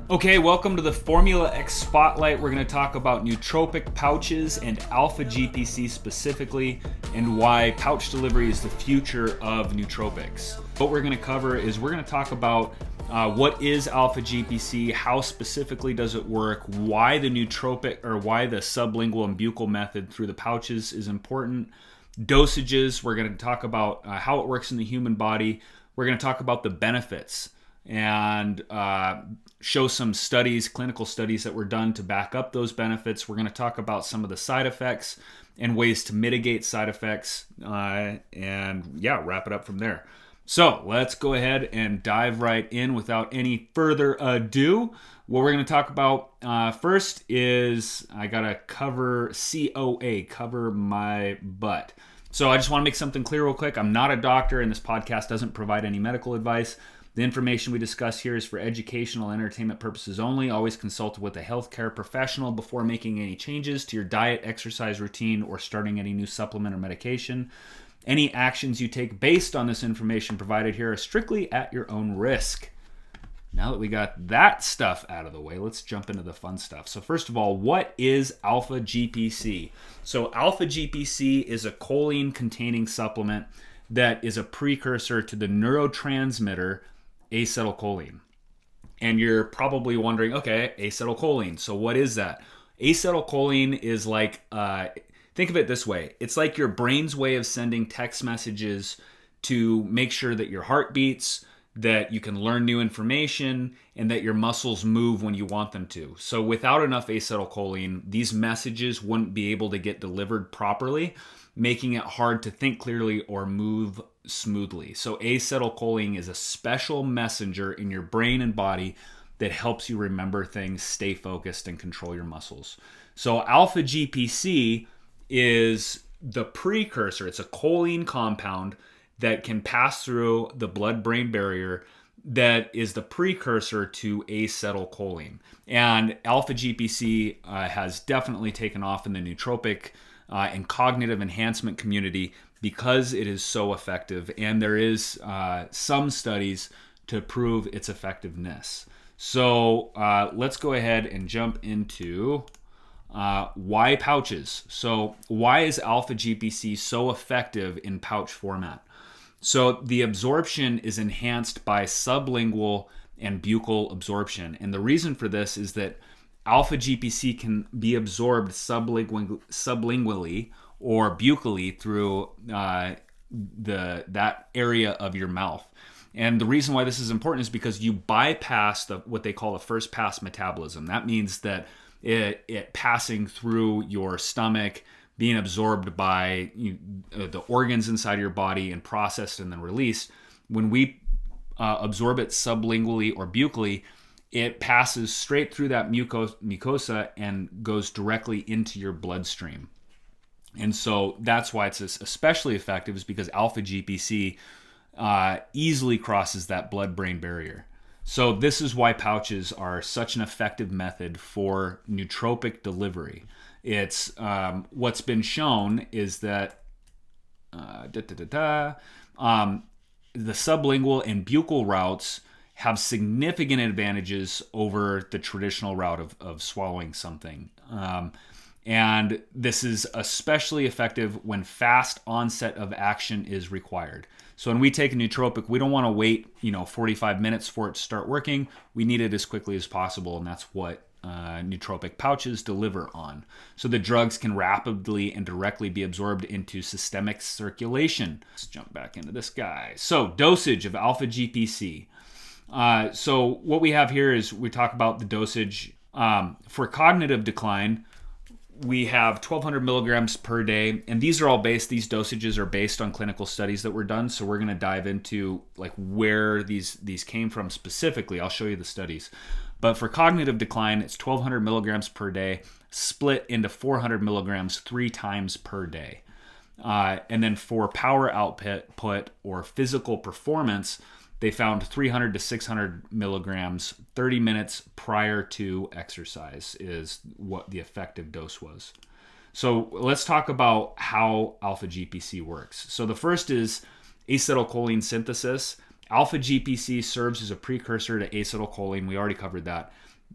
Okay, welcome to the Formula X Spotlight. We're going to talk about nootropic pouches and Alpha GPC specifically, and why pouch delivery is the future of nootropics. What we're going to cover is we're going to talk about what is Alpha GPC, how specifically does it work, why the nootropic or why the sublingual and buccal method through the pouches is important, dosages. We're going to talk about how it works in the human body. We're going to talk about the benefits and show some studies, clinical studies that were done to back up those benefits. We're going to talk about some of the side effects and ways to mitigate side effects, and wrap it up from there. So let's go ahead and dive right in without any further ado. What we're going to talk about first is I got to cover COA, cover my butt. So I just want to make something clear real quick. I'm not a doctor, and this podcast doesn't provide any medical advice. The information we discuss here is for educational and entertainment purposes only. Always consult with a healthcare professional before making any changes to your diet, exercise routine, or starting any new supplement or medication. Any actions you take based on this information provided here are strictly at your own risk. Now that we got that stuff out of the way, let's jump into the fun stuff. So first of all, what is Alpha GPC? So Alpha GPC is a choline-containing supplement that is a precursor to the neurotransmitter acetylcholine. And you're probably wondering, okay, acetylcholine, so what is that? Acetylcholine is like, think of it this way. It's like your brain's way of sending text messages to make sure that your heart beats, that you can learn new information, and that your muscles move when you want them to. So without enough acetylcholine, these messages wouldn't be able to get delivered properly, making it hard to think clearly or move smoothly. So acetylcholine is a special messenger in your brain and body that helps you remember things, stay focused, and control your muscles. So Alpha GPC is the precursor. It's a choline compound that can pass through the blood-brain barrier that is the precursor to acetylcholine. And Alpha GPC has definitely taken off in the nootropic and cognitive enhancement community because it is so effective, and there is some studies to prove its effectiveness. So let's go ahead and jump into why pouches. So why is Alpha GPC so effective in pouch format? So the absorption is enhanced by sublingual and buccal absorption, and the reason for this is that Alpha GPC can be absorbed sublingually or buccally through that area of your mouth. And the reason why this is important is because you bypass what they call the first pass metabolism. That means that it passing through your stomach, being absorbed by the organs inside your body and processed and then released. When we absorb it sublingually or buccally, it passes straight through that mucosa and goes directly into your bloodstream. And so that's why it's especially effective, is because Alpha GPC easily crosses that blood-brain barrier. So this is why pouches are such an effective method for nootropic delivery. It's what's been shown is that the sublingual and buccal routes have significant advantages over the traditional route of swallowing something. And this is especially effective when fast onset of action is required. So when we take a nootropic, we don't want to wait 45 minutes for it to start working. We need it as quickly as possible, and that's what nootropic pouches deliver on. So the drugs can rapidly and directly be absorbed into systemic circulation. Let's jump back into this guy. So dosage of Alpha GPC. So what we have here is we talk about the dosage. For cognitive decline, we have 1,200 milligrams per day, and these dosages are based on clinical studies that were done. So we're going to dive into like where these came from specifically. I'll show you the studies. But for cognitive decline, it's 1,200 milligrams per day, split into 400 milligrams 3 times per day. And then for power output or physical performance, they found 300 to 600 milligrams 30 minutes prior to exercise is what the effective dose was. So let's talk about how Alpha GPC works. So the first is acetylcholine synthesis. Alpha GPC serves as a precursor to acetylcholine. We already covered that.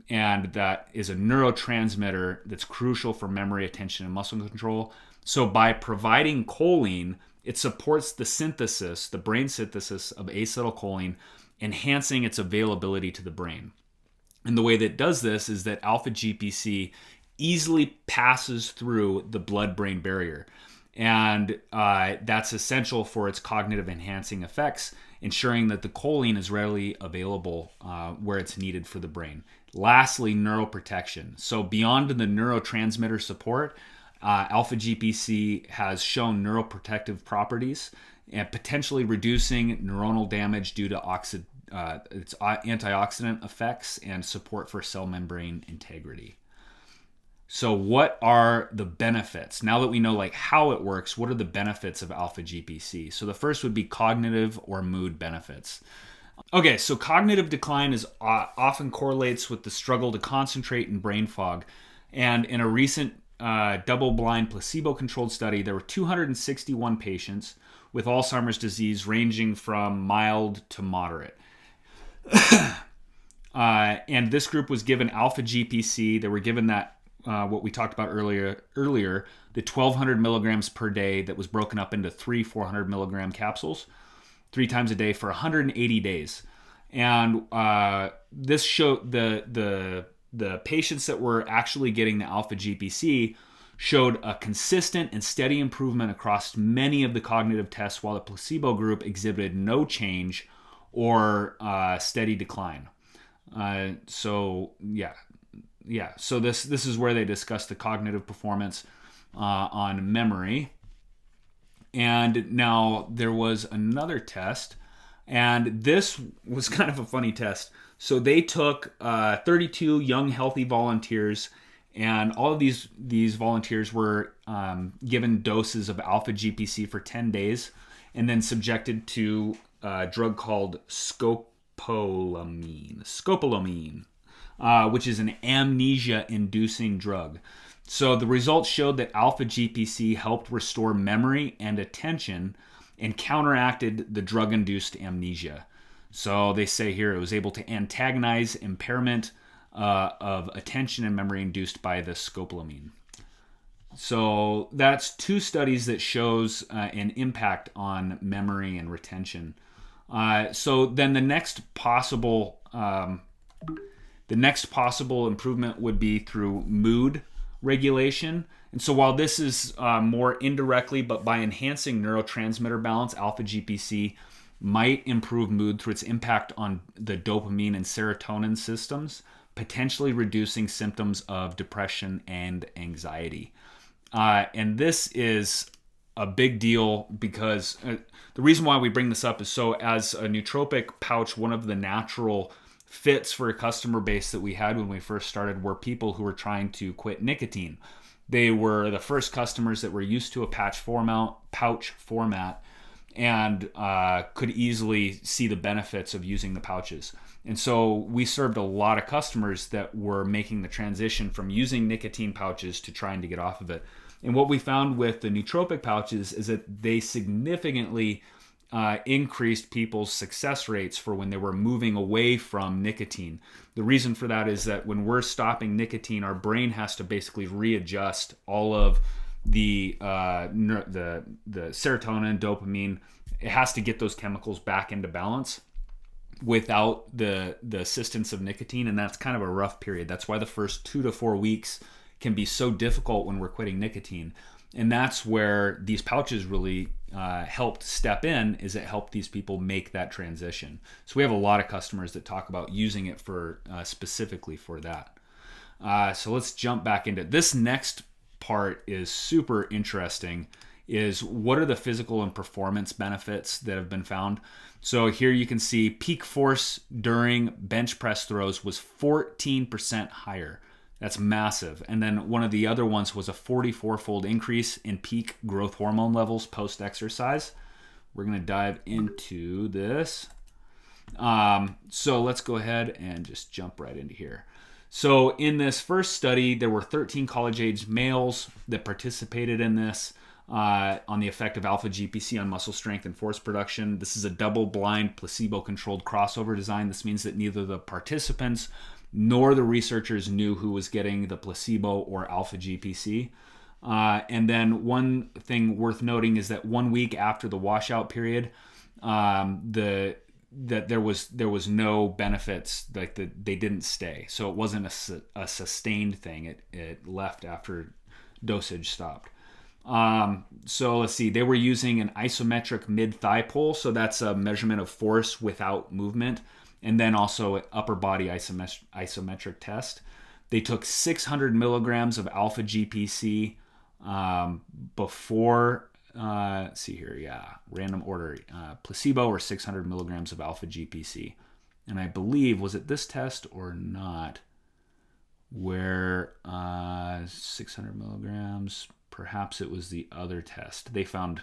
and that is a neurotransmitter that's crucial for memory, attention, and muscle control. So by providing choline, it supports the synthesis, the brain synthesis of acetylcholine, enhancing its availability to the brain. And the way that it does this is that Alpha GPC easily passes through the blood-brain barrier. And that's essential for its cognitive enhancing effects, ensuring that the choline is readily available where it's needed for the brain. Lastly, neuroprotection. So beyond the neurotransmitter support, Alpha GPC has shown neuroprotective properties and potentially reducing neuronal damage due to its antioxidant effects and support for cell membrane integrity. So what are the benefits? Now that we know like how it works, what are the benefits of Alpha GPC? So the first would be cognitive or mood benefits. Okay, so cognitive decline is often correlates with the struggle to concentrate and brain fog. And in a recent double-blind placebo-controlled study, there were 261 patients with Alzheimer's disease ranging from mild to moderate. And this group was given Alpha GPC. They were given that what we talked about earlier, the 1,200 milligrams per day that was broken up into 400 milligram capsules 3 times a day for 180 days. And this showed the patients that were actually getting the Alpha GPC showed a consistent and steady improvement across many of the cognitive tests, while the placebo group exhibited no change or steady decline. So this is where they discuss the cognitive performance on memory. And now there was another test, and this was kind of a funny test. So they took 32 young healthy volunteers, and all of these volunteers were given doses of Alpha GPC for 10 days and then subjected to a drug called scopolamine, which is an amnesia-inducing drug. So the results showed that Alpha GPC helped restore memory and attention and counteracted the drug-induced amnesia. So they say here it was able to antagonize impairment of attention and memory induced by the scopolamine. So that's 2 studies that shows an impact on memory and retention. So then the next possible improvement would be through mood regulation. And so while this is more indirectly, but by enhancing neurotransmitter balance, Alpha GPC might improve mood through its impact on the dopamine and serotonin systems, potentially reducing symptoms of depression and anxiety. And this is a big deal because the reason why we bring this up is so as a nootropic pouch, one of the natural fits for a customer base that we had when we first started were people who were trying to quit nicotine. They were the first customers that were used to a pouch format and could easily see the benefits of using the pouches. And so we served a lot of customers that were making the transition from using nicotine pouches to trying to get off of it. And what we found with the nootropic pouches is that they significantly increased people's success rates for when they were moving away from nicotine. The reason for that is that when we're stopping nicotine, our brain has to basically readjust all of the serotonin, dopamine. It has to get those chemicals back into balance without the assistance of nicotine, and that's kind of a rough period. That's why the first 2 to 4 weeks can be so difficult when we're quitting nicotine. And that's where these pouches really helped step in, is it helped these people make that transition. So we have a lot of customers that talk about using it for specifically for that. So let's jump back into this next part is super interesting, is what are the physical and performance benefits that have been found. So here you can see peak force during bench press throws was 14% higher. That's massive. And then one of the other ones was a 44-fold increase in peak growth hormone levels post-exercise. We're going to dive into this. So let's go ahead and just jump right into here. So in this first study, there were 13 college-age males that participated in this on the effect of Alpha GPC on muscle strength and force production. This is a double-blind, placebo-controlled crossover design. This means that neither the participants nor the researchers knew who was getting the placebo or Alpha GPC. And then one thing worth noting is that 1 week after the washout period, that there was no benefits, like they didn't stay. So it wasn't a sustained thing. It left after dosage stopped. So let's see, they were using an isometric mid-thigh pull. So that's a measurement of force without movement. And then also an upper body isometric test. They took 600 milligrams of Alpha GPC before, let's see here, random order, placebo or 600 milligrams of Alpha GPC. And I believe, was it this test or not, where 600 milligrams, perhaps it was the other test. They found,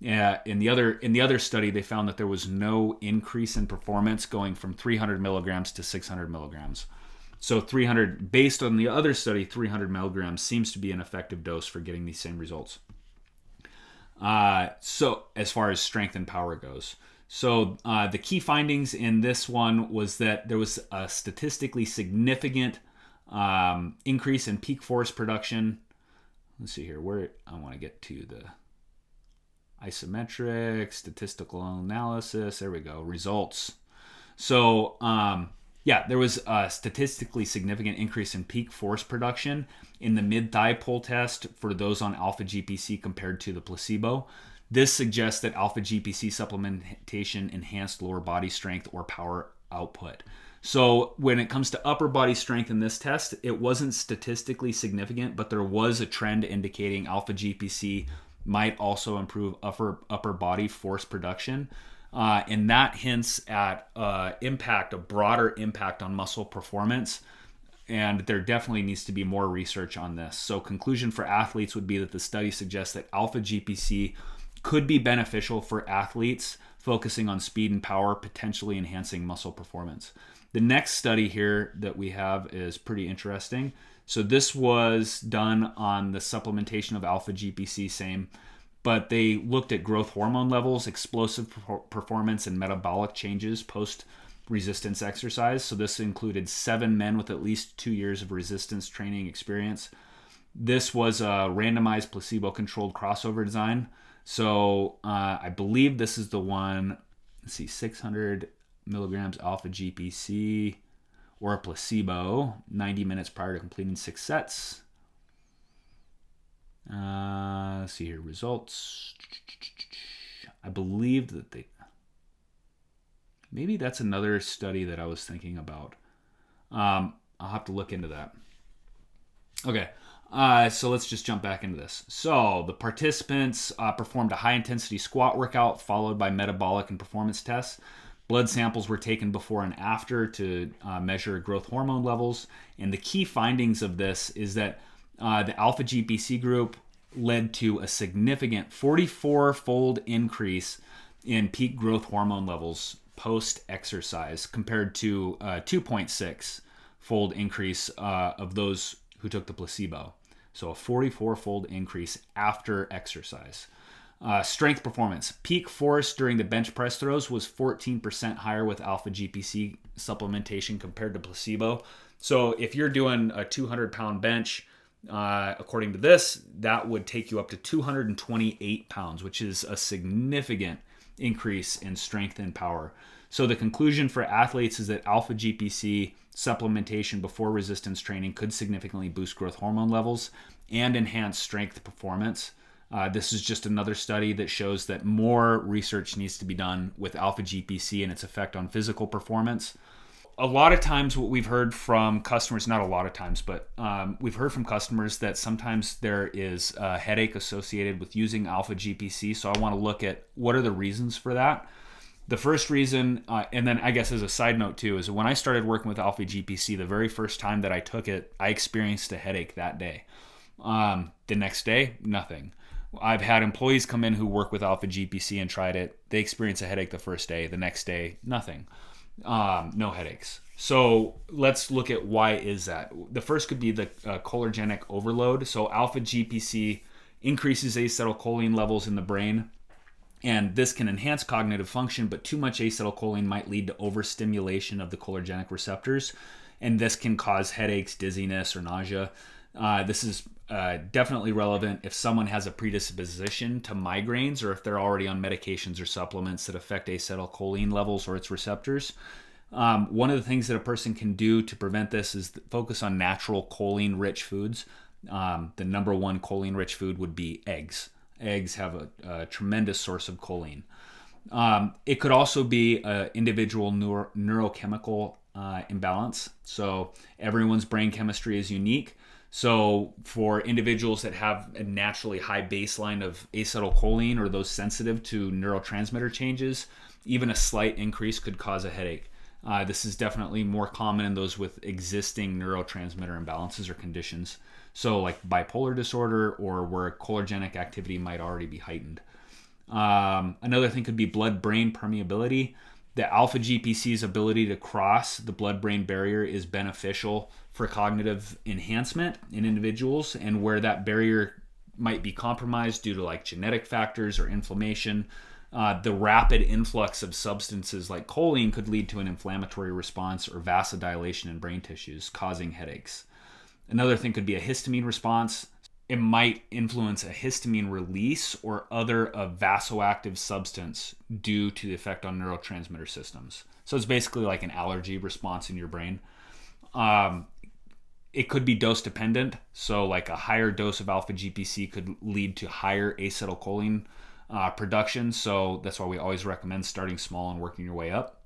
in the other study, they found that there was no increase in performance going from 300 milligrams to 600 milligrams. So 300, based on the other study, 300 milligrams seems to be an effective dose for getting these same results. So as far as strength and power goes. So the key findings in this one was that there was a statistically significant increase in peak force production. Let's see here, where I want to get to the isometric statistical analysis. There we go, results. So there was a statistically significant increase in peak force production in the mid-thigh pull test for those on Alpha GPC compared to the placebo. This suggests that Alpha GPC supplementation enhanced lower body strength or power output. So when it comes to upper body strength in this test, it wasn't statistically significant, but there was a trend indicating Alpha GPC might also improve upper body force production. And that hints at a broader impact on muscle performance. And there definitely needs to be more research on this. So conclusion for athletes would be that the study suggests that Alpha GPC could be beneficial for athletes focusing on speed and power, potentially enhancing muscle performance. The next study here that we have is pretty interesting. So this was done on the supplementation of Alpha GPC, same, but they looked at growth hormone levels, explosive performance, and metabolic changes post-resistance exercise. So this included 7 men with at least 2 years of resistance training experience. This was a randomized placebo-controlled crossover design. So I believe this is the one, 600 milligrams Alpha GPC or a placebo, 90 minutes prior to completing 6 sets. Let's see here, results. I believe that maybe that's another study that I was thinking about. I'll have to look into that. Okay, so let's just jump back into this. So the participants performed a high-intensity squat workout followed by metabolic and performance tests. Blood samples were taken before and after to measure growth hormone levels. And the key findings of this is that the Alpha GPC group led to a significant 44-fold increase in peak growth hormone levels post-exercise compared to a 2.6-fold increase of those who took the placebo. So a 44-fold increase after exercise. Strength performance. Peak force during the bench press throws was 14% higher with Alpha GPC supplementation compared to placebo. So if you're doing a 200-pound bench, according to this, that would take you up to 228 pounds, which is a significant increase in strength and power. So the conclusion for athletes is that Alpha GPC supplementation before resistance training could significantly boost growth hormone levels and enhance strength performance. This is just another study that shows that more research needs to be done with Alpha GPC and its effect on physical performance. A lot of times what we've heard from customers, not a lot of times, but we've heard from customers that sometimes there is a headache associated with using Alpha GPC. So I want to look at what are the reasons for that. The first reason, and then I guess as a side note too, is when I started working with Alpha GPC, the very first time that I took it, I experienced a headache that day. The next day, nothing. I've had employees come in who work with Alpha GPC and tried it. They experience a headache the first day. The next day, nothing. No headaches. So let's look at why is that. The first could be the cholerogenic overload. So Alpha GPC increases acetylcholine levels in the brain, and this can enhance cognitive function, but too much acetylcholine might lead to overstimulation of the cholerogenic receptors. and this can cause headaches, dizziness, or nausea. This is definitely relevant if someone has a predisposition to migraines, or if they're already on medications or supplements that affect acetylcholine levels or its receptors. One of the things that a person can do to prevent this is focus on natural choline-rich foods. The number one choline-rich food would be eggs. Eggs have a tremendous source of choline. It could also be an individual neurochemical imbalance. So everyone's brain chemistry is unique. So for individuals that have a naturally high baseline of acetylcholine, or those sensitive to neurotransmitter changes, even a slight increase could cause a headache. This is definitely more common in those with existing neurotransmitter imbalances or conditions. So like bipolar disorder, or where cholerogenic activity might already be heightened. Another thing could be blood-brain permeability. The alpha GPC's ability to cross the blood-brain barrier is beneficial for cognitive enhancement in individuals, and where that barrier might be compromised due to like genetic factors or inflammation, the rapid influx of substances like choline could lead to an inflammatory response or vasodilation in brain tissues, causing headaches. Another thing could be a histamine response. It might influence a histamine release or other vasoactive substance due to the effect on neurotransmitter systems. So it's basically like an allergy response in your brain. It could be dose dependent. So like a higher dose of alpha GPC could lead to higher acetylcholine production. So that's why we always recommend starting small and working your way up.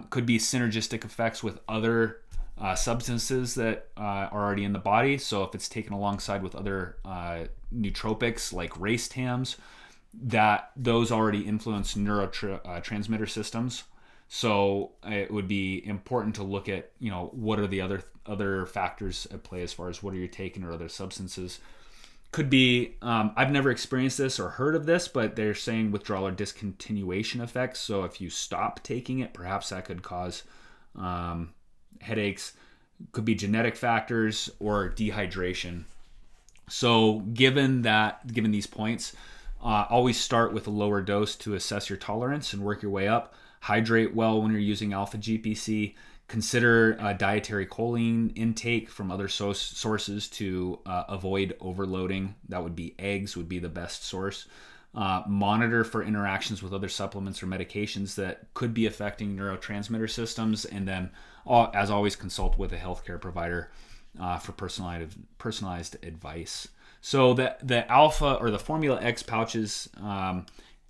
Could be synergistic effects with other substances that are already in the body. So if it's taken alongside with other nootropics like race TAMs, that those already influence neurotransmitter systems. So it would be important to look at, what are the other factors at play as far as what are you taking or other substances. Could be, I've never experienced this or heard of this, but they're saying withdrawal or discontinuation effects. So if you stop taking it, perhaps that could cause headaches. Could be genetic factors or dehydration. So given these points, always start with a lower dose to assess your tolerance and work your way up. Hydrate well when you're using alpha GPC. Consider dietary choline intake from other sources to avoid overloading. That would be eggs would be the best source. Monitor for interactions with other supplements or medications that could be affecting neurotransmitter systems, and then, as always, consult with a healthcare provider for personalized advice. So the Alpha or the Formula X pouches,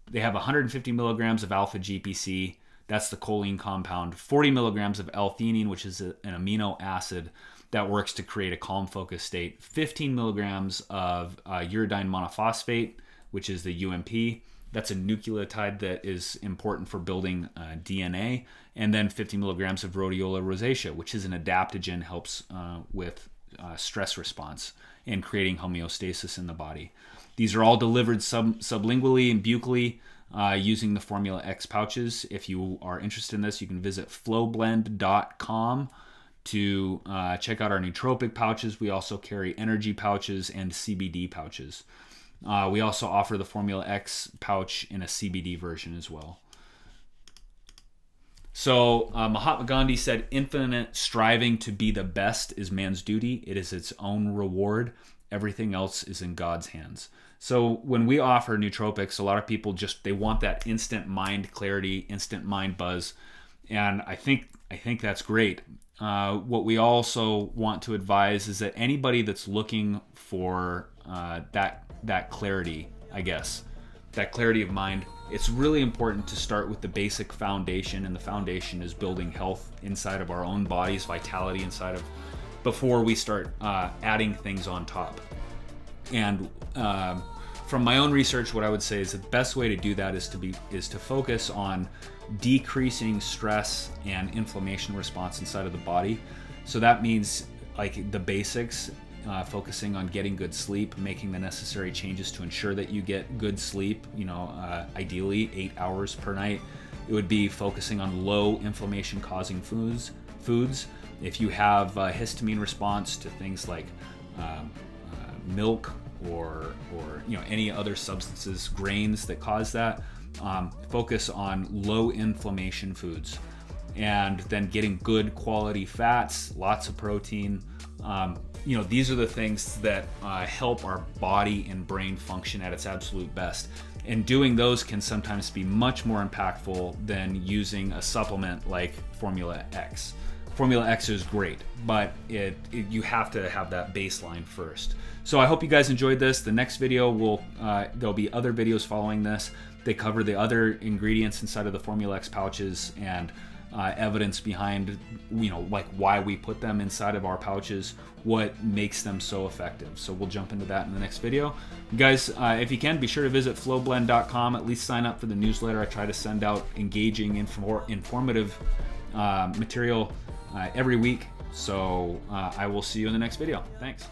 they have 150 milligrams of Alpha GPC. That's the choline compound. 40 milligrams of L-theanine, which is an amino acid that works to create a calm, focused state. 15 milligrams of uridine monophosphate, which is the UMP. That's a nucleotide that is important for building DNA. And then 50 milligrams of rhodiola rosacea, which is an adaptogen, helps with stress response and creating homeostasis in the body. These are all delivered sublingually and buccally using the Formula X pouches. If you are interested in this, you can visit flowblend.com to check out our nootropic pouches. We also carry energy pouches and CBD pouches. We also offer the Formula X pouch in a CBD version as well. So Mahatma Gandhi said, "Infinite striving to be the best is man's duty. It is its own reward. Everything else is in God's hands." So when we offer nootropics, a lot of people they want that instant mind clarity, instant mind buzz, and I think that's great. What we also want to advise is that anybody that's looking for that clarity, that clarity of mind, it's really important to start with the basic foundation, and the foundation is building health inside of our own bodies, vitality before we start adding things on top. And from my own research, what I would say is the best way to do that is to focus on decreasing stress and inflammation response inside of the body. So that means like the basics, focusing on getting good sleep, making the necessary changes to ensure that you get good sleep, ideally 8 hours per night. It would be focusing on low inflammation causing foods. If you have a histamine response to things like milk or any other substances, grains that cause that, focus on low inflammation foods. and then getting good quality fats, lots of protein. You know, these are the things that help our body and brain function at its absolute best. And doing those can sometimes be much more impactful than using a supplement like Formula X. Formula X is great, but you have to have that baseline first. So I hope you guys enjoyed this. The next video there'll be other videos following this. They cover the other ingredients inside of the Formula X pouches and evidence behind, you know, like why we put them inside of our pouches, what makes them so effective. So we'll jump into that in the next video. You guys, if you can, be sure to visit flowblend.com. At least sign up for the newsletter. I try to send out engaging, informative material every week. So I will see you in the next video. Thanks.